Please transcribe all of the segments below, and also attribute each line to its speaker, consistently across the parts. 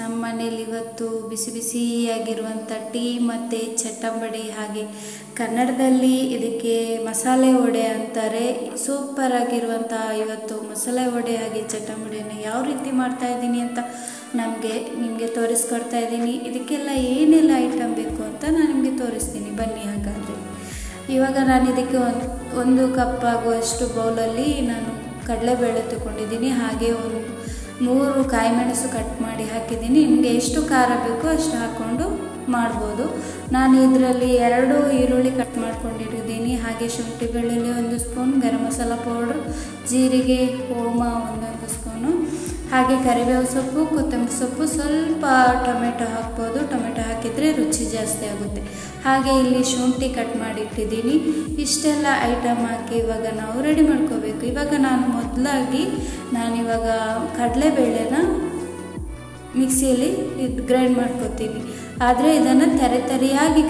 Speaker 1: ನಮ್ಮ ಮನೇಲಿ ಇವತ್ತು ಬಿಸಿ ಬಿಸಿಯಾಗಿರುವಂಥ ಟೀ ಮತ್ತು ಚಟ್ಟಂಬಡಿ, ಹಾಗೆ ಕನ್ನಡದಲ್ಲಿ ಇದಕ್ಕೆ ಮಸಾಲೆ ವಡೆ ಅಂತಾರೆ. ಸೂಪರ್ ಆಗಿರುವಂಥ ಇವತ್ತು ಮಸಾಲೆ ವಡೆ ಹಾಗೆ ಚಟ್ಟಂಬಡಿಯನ್ನು ಯಾವ ರೀತಿ ಮಾಡ್ತಾಯಿದ್ದೀನಿ ಅಂತ ನಿಮಗೆ ತೋರಿಸ್ಕೊಡ್ತಾ ಇದ್ದೀನಿ. ಇದಕ್ಕೆಲ್ಲ ಏನೆಲ್ಲ ಐಟಮ್ ಬೇಕು ಅಂತ ನಾನು ನಿಮಗೆ ತೋರಿಸ್ತೀನಿ, ಬನ್ನಿ. ಹಾಗಾದರೆ ಇವಾಗ ನಾನು ಇದಕ್ಕೆ ಒಂದು ಕಪ್ ಆಗುವಷ್ಟು ಬೌಲಲ್ಲಿ ನಾನು ಕಡಲೆಬೇಳೆ ತಗೊಂಡಿದ್ದೀನಿ. ಹಾಗೆ 3 ಕಾಯಿ ಮೆಣಸು ಕಟ್ ಮಾಡಿ ಹಾಕಿದ್ದೀನಿ. ನಿಮಗೆ ಎಷ್ಟು ಖಾರ ಬೇಕೋ ಅಷ್ಟು ಹಾಕ್ಕೊಂಡು ಮಾಡ್ಬೋದು. ನಾನು ಇದರಲ್ಲಿ 2 ಈರುಳ್ಳಿ ಕಟ್ ಮಾಡ್ಕೊಂಡಿದ್ದೀನಿ. ಹಾಗೆ ಶುಂಠಿ ಬೆಳ್ಳುಳ್ಳಿ 1 ಸ್ಪೂನ್, ಗರಂ ಮಸಾಲ ಪೌಡ್ರ್, ಜೀರಿಗೆ, ಓಮ 1 ಸ್ಪೂನು, ಹಾಗೆ ಕರಿಬೇವು ಸೊಪ್ಪು, ಕೊತ್ತಂಬರಿ ಸೊಪ್ಪು, ಸ್ವಲ್ಪ ಟೊಮೆಟೊ ಹಾಕ್ಬೋದು. ಟೊಮೆಟೊ ಹಾಕಿದರೆ ರುಚಿ ಜಾಸ್ತಿ ಆಗುತ್ತೆ. ಹಾಗೆ ಇಲ್ಲಿ ಶುಂಠಿ ಕಟ್ ಮಾಡಿ ಇಟ್ಟಿದ್ದೀನಿ. ಇಷ್ಟೆಲ್ಲ ಐಟಮ್ ಹಾಕಿ ಇವಾಗ ನಾವು ರೆಡಿ ಮಾಡ್ಕೋಬೇಕು. ಇವಾಗ ನಾನಿವಾಗ ಕಡಲೆಬೇಳೆನ ಮಿಕ್ಸಿಯಲ್ಲಿ ಗ್ರೈಂಡ್ ಮಾಡ್ಕೋತೀನಿ. ಆದರೆ ಇದನ್ನು ತರಿಯಾಗಿ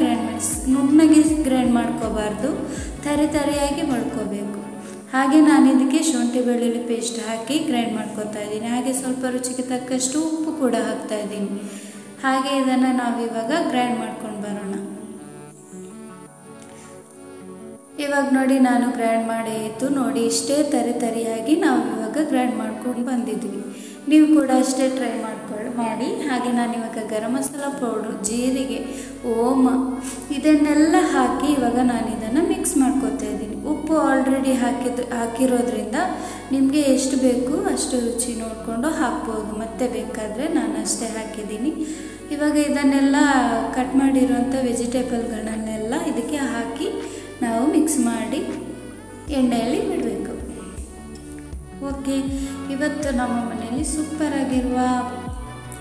Speaker 1: ನುಣ್ಣಗೆ ಗ್ರೈಂಡ್ ಮಾಡ್ಕೋಬಾರ್ದು, ತರಿಯಾಗಿ ಮಾಡ್ಕೋಬೇಕು. ಹಾಗೆ ನಾನು ಇದಕ್ಕೆ ಶುಂಠಿ ಬೆಳ್ಳುಳ್ಳಿ ಪೇಸ್ಟ್ ಹಾಕಿ ಗ್ರೈಂಡ್ ಮಾಡ್ಕೊತಾ ಇದ್ದೀನಿ. ಹಾಗೆ ಸ್ವಲ್ಪ ರುಚಿಗೆ ತಕ್ಕಷ್ಟು ಉಪ್ಪು ಕೂಡ ಹಾಕ್ತಾ ಇದ್ದೀನಿ. ಹಾಗೆ ಇದನ್ನು ನಾವಿವಾಗ ಗ್ರೈಂಡ್ ಮಾಡ್ಕೊಂಡು ಬರೋಣ. ಇವಾಗ ನೋಡಿ ನಾನು ಗ್ರೈಂಡ್ ಮಾಡಿ ಆಯಿತು. ನೋಡಿ ಇಷ್ಟೇ ತರಿಯಾಗಿ ನಾವು ಇವಾಗ ಗ್ರೈಂಡ್ ಮಾಡ್ಕೊಂಡು ಬಂದಿದ್ವಿ. ನೀವು ಕೂಡ ಅಷ್ಟೇ ಟ್ರೈ ಮಾಡಿ. ಹಾಗೆ ನಾನಿವಾಗ ಗರಂ ಮಸಾಲ ಪೌಡ್ರು, ಜೀರಿಗೆ, ಓಮ ಇದನ್ನೆಲ್ಲ ಹಾಕಿ ಇವಾಗ ನಾನು ಇದನ್ನು ಮಿಕ್ಸ್ ಮಾಡ್ಕೊತಾ ಇದ್ದೀನಿ. ಉಪ್ಪು ಆಲ್ರೆಡಿ ಹಾಕಿರೋದ್ರಿಂದ ನಿಮಗೆ ಎಷ್ಟು ಬೇಕು ಅಷ್ಟು ರುಚಿ ನೋಡಿಕೊಂಡು ಹಾಕ್ಬೋದು. ಮತ್ತೆ ಬೇಕಾದರೆ ನಾನು ಅಷ್ಟೇ ಹಾಕಿದ್ದೀನಿ. ಇವಾಗ ಇದನ್ನೆಲ್ಲ ಕಟ್ ಮಾಡಿರುವಂಥ ವೆಜಿಟೇಬಲ್ಗಳನ್ನೆಲ್ಲ ಇದಕ್ಕೆ ಹಾಕಿ ನಾವು ಮಿಕ್ಸ್ ಮಾಡಿ ಎಣ್ಣೆಯಲ್ಲಿ ಬಿಡಬೇಕು. ಓಕೆ, ಇವತ್ತು ನಮ್ಮ ಮನೆಯಲ್ಲಿ ಸೂಪರಾಗಿರುವ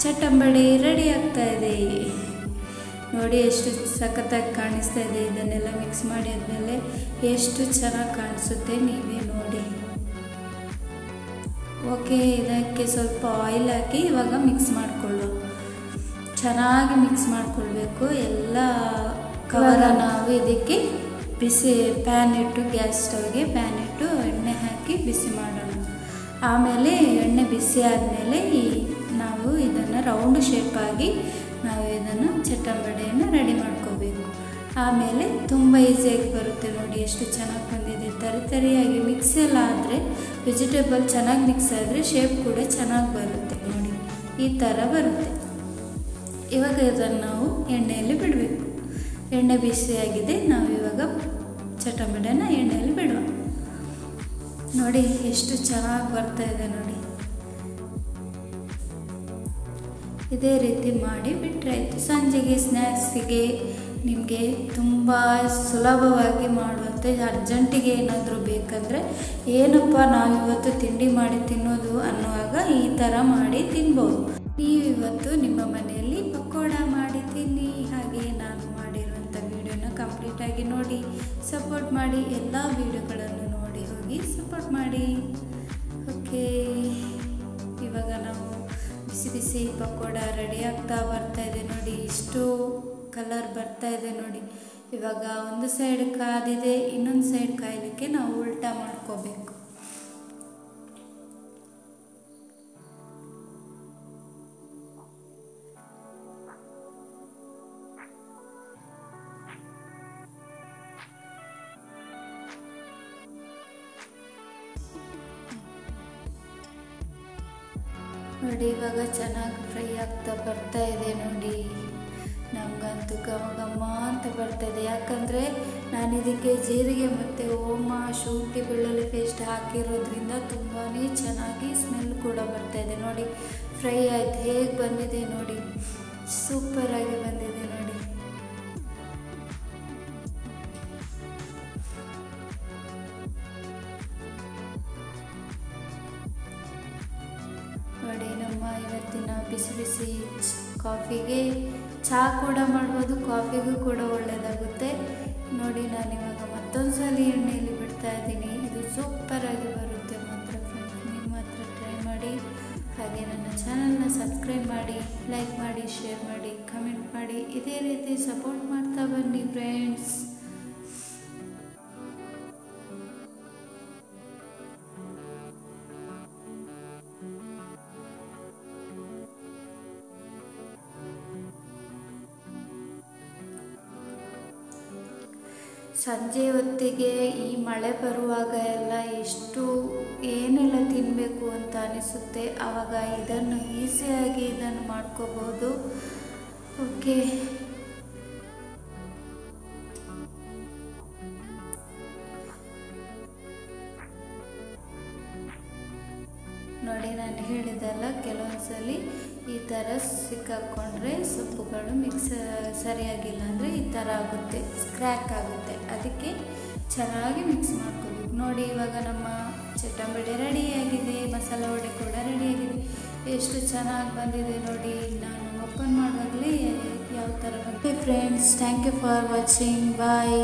Speaker 1: ಚಟ್ಟಂಬಡಿ ರೆಡಿ ಆಗ್ತಾ ಇದೆ. ನೋಡಿ ಎಷ್ಟು ಸಖತ್ತಾಗಿ ಕಾಣಿಸ್ತಾ ಇದೆ. ಇದನ್ನೆಲ್ಲ ಮಿಕ್ಸ್ ಮಾಡಿ ಆದಮೇಲೆ ಎಷ್ಟು ಚೆನ್ನಾಗಿ ಕಾಣಿಸುತ್ತೆ, ನೀವೇ ನೋಡಿ. ಓಕೆ, ಇದಕ್ಕೆ ಸ್ವಲ್ಪ ಆಯಿಲ್ ಹಾಕಿ ಇವಾಗ ಮಿಕ್ಸ್ ಮಾಡಿಕೊಳ್ಳುವ. ಚೆನ್ನಾಗಿ ಮಿಕ್ಸ್ ಮಾಡಿಕೊಳ್ಬೇಕು ಎಲ್ಲ ಕವರ. ನಾವು ಇದಕ್ಕೆ ಬಿಸಿ ಪ್ಯಾನ್ ಇಟ್ಟು, ಗ್ಯಾಸ್ ಸ್ಟವ್ಗೆ ಪ್ಯಾನ್ ಇಟ್ಟು ಎಣ್ಣೆ ಹಾಕಿ ಬಿಸಿ ಮಾಡೋಣ. ಆಮೇಲೆ ಎಣ್ಣೆ ಬಿಸಿ ಆದಮೇಲೆ ನಾವು ಇದನ್ನು ರೌಂಡ್ ಶೇಪಾಗಿ ನಾವು ಇದನ್ನು ಚಟ್ಟಂಬಡಿಯನ್ನು ರೆಡಿ ಮಾಡ್ಕೋಬೇಕು. ಆಮೇಲೆ ತುಂಬ ಈಸಿಯಾಗಿ ಬರುತ್ತೆ. ನೋಡಿ ಎಷ್ಟು ಚೆನ್ನಾಗಿ ಬಂದಿದೆ. ತರಿಯಾಗಿ ಮಿಕ್ಸ್ ಎಲ್ಲ ಆದರೆ, ವೆಜಿಟೇಬಲ್ ಚೆನ್ನಾಗಿ ಮಿಕ್ಸ್ ಆದರೆ ಶೇಪ್ ಕೂಡ ಚೆನ್ನಾಗಿ ಬರುತ್ತೆ. ನೋಡಿ ಈ ಥರ ಬರುತ್ತೆ. ಇವಾಗ ಇದನ್ನು ನಾವು ಎಣ್ಣೆಯಲ್ಲಿ ಬಿಡಬೇಕು. ಎಣ್ಣೆ ಬಿಸಿಯಾಗಿದೆ. ನಾವು ಇವಾಗ ಚಟ್ಟಂಬಡಿಯನ್ನು ಎಣ್ಣೆಯಲ್ಲಿ ಬಿಡುವ. ನೋಡಿ ಎಷ್ಟು ಚೆನ್ನಾಗಿ ಬರ್ತಾ ಇದೆ. ನೋಡಿ ಇದೇ ರೀತಿ ಮಾಡಿ ಬಿಟ್ಟರೆ ಆಯಿತು. ಸಂಜೆಗೆ ಸ್ನ್ಯಾಕ್ಸಿಗೆ ನಿಮಗೆ ತುಂಬ ಸುಲಭವಾಗಿ ಮಾಡುವಂತೆ, ಅರ್ಜೆಂಟಿಗೆ ಏನಾದರೂ ಬೇಕಂದರೆ, ಏನಪ್ಪ ನಾವಿವತ್ತು ತಿಂಡಿ ಮಾಡಿ ತಿನ್ನೋದು ಅನ್ನುವಾಗ ಈ ಥರ ಮಾಡಿ ತಿನ್ಬೋದು. ನೀವಿವತ್ತು ನಿಮ್ಮ ಮನೆಯಲ್ಲಿ ಪಕೋಡ ಮಾಡಿ ತಿನ್ನಿ. ಹಾಗೆ ನಾನು ಮಾಡಿರುವಂಥ ವಿಡಿಯೋನ ಕಂಪ್ಲೀಟಾಗಿ ನೋಡಿ ಸಪೋರ್ಟ್ ಮಾಡಿ. ಎಲ್ಲ ವಿಡಿಯೋಗಳನ್ನು ನೋಡಿ ಹೋಗಿ ಸಪೋರ್ಟ್ ಮಾಡಿ. ಓಕೆ, ಇವಾಗ ನಾವು ಬಿಸಿ ಪಕೋಡ ರೆಡಿ ಆಗ್ತಾ ಬರ್ತಾ ಇದೆ. ನೋಡಿ ಇಷ್ಟು ಕಲರ್ ಬರ್ತಾ ಇದೆ. ನೋಡಿ ಇವಾಗ ಒಂದು ಸೈಡ್ ಕಾದಿದೆ, ಇನ್ನೊಂದು ಸೈಡ್ ಕಾಯಲಿಕ್ಕೆ ನಾವು ಉಲ್ಟಾ ಮಾಡ್ಕೋಬೇಕು. ನೋಡಿ ಇವಾಗ ಚೆನ್ನಾಗಿ ಫ್ರೈ ಆಗ್ತಾ ಬರ್ತಾ ಇದೆ. ನೋಡಿ ನಮಗಂತೂ ಘಮ ಅಂತ ಬರ್ತಾ ಇದೆ. ಯಾಕಂದರೆ ನಾನು ಇದಕ್ಕೆ ಜೀರಿಗೆ ಮತ್ತು ಓಮ, ಶುಂಠಿ ಬೆಳ್ಳುಳ್ಳಿ ಪೇಸ್ಟ್ ಹಾಕಿರೋದ್ರಿಂದ ತುಂಬಾ ಚೆನ್ನಾಗಿ ಸ್ಮೆಲ್ ಕೂಡ ಬರ್ತಾ ಇದೆ. ನೋಡಿ ಫ್ರೈ ಆಯ್ತು, ಹೇಗೆ ಬಂದಿದೆ ನೋಡಿ, ಸೂಪರಾಗಿ ಬಂದಿದೆ. ನೋಡಿ ನಮ್ಮ ಇವತ್ತಿನ ಬಿಸಿ ಕಾಫಿಗೆ ಚಹಾ ಕೂಡ ಮಾಡ್ಬೋದು, ಕಾಫಿಗೂ ಕೂಡ ಒಳ್ಳೆಯದಾಗುತ್ತೆ. ನೋಡಿ ನಾನಿವಾಗ ಮತ್ತೊಂದು ಸಲ ಎಣ್ಣೆಯಲ್ಲಿ ಬಿಡ್ತಾ ಇದ್ದೀನಿ. ಇದು ಸೂಪರಾಗಿ ಬರುತ್ತೆ ಮಾತ್ರ ಫ್ರೆಂಡ್ಸ್. ನೀವು ಮಾತ್ರ ಟ್ರೈ ಮಾಡಿ. ಹಾಗೆ ನನ್ನ ಚಾನಲ್ನ ಸಬ್ಸ್ಕ್ರೈಬ್ ಮಾಡಿ, ಲೈಕ್ ಮಾಡಿ, ಶೇರ್ ಮಾಡಿ, ಕಮೆಂಟ್ ಮಾಡಿ. ಇದೇ ರೀತಿ ಸಪೋರ್ಟ್ ಮಾಡ್ತಾ ಬನ್ನಿ ಫ್ರೆಂಡ್ಸ್. ಸಂಜೆ ಹೊತ್ತಿಗೆ ಈ ಮಳೆ ಬರುವಾಗ ಎಲ್ಲ ಎಷ್ಟು ಏನೆಲ್ಲ ತಿನ್ನಬೇಕು ಅಂತ ಅನಿಸುತ್ತೆ. ಆವಾಗ ಇದನ್ನು ಈಸಿಯಾಗಿ ಇದನ್ನು ಮಾಡ್ಕೋಬೋದು. ಓಕೆ, ನೋಡಿ ನಾನು ಹೇಳಿದಲ್ಲ, ಕೆಲವೊಂದ್ಸಲಿ ಈ ಥರ ಸಿಕ್ಕಾಕೊಂಡ್ರೆ ಸೊಪ್ಪುಗಳು ಮಿಕ್ಸ್ ಸರಿಯಾಗಿಲ್ಲ ಅಂದರೆ ಈ ಥರ ಆಗುತ್ತೆ, ಸ್ಕ್ರ್ಯಾಕ್ ಆಗುತ್ತೆ. ಅದಕ್ಕೆ ಚೆನ್ನಾಗಿ ಮಿಕ್ಸ್ ಮಾಡ್ಕೋಬೇಕು. ನೋಡಿ ಇವಾಗ ನಮ್ಮ ಚಟ್ಟಂಬಡೆ ರೆಡಿಯಾಗಿದೆ, ಮಸಾಲೆ ವಡೆ ಕೂಡ ರೆಡಿಯಾಗಿದೆ. ಎಷ್ಟು ಚೆನ್ನಾಗಿ ಬಂದಿದೆ ನೋಡಿ. ನಾನು ಓಪನ್ ಮಾಡುವಾಗಲೇ ಯಾವ ಥರ ಬಂದಿದೆ. Friends, thank you for watching. Bye.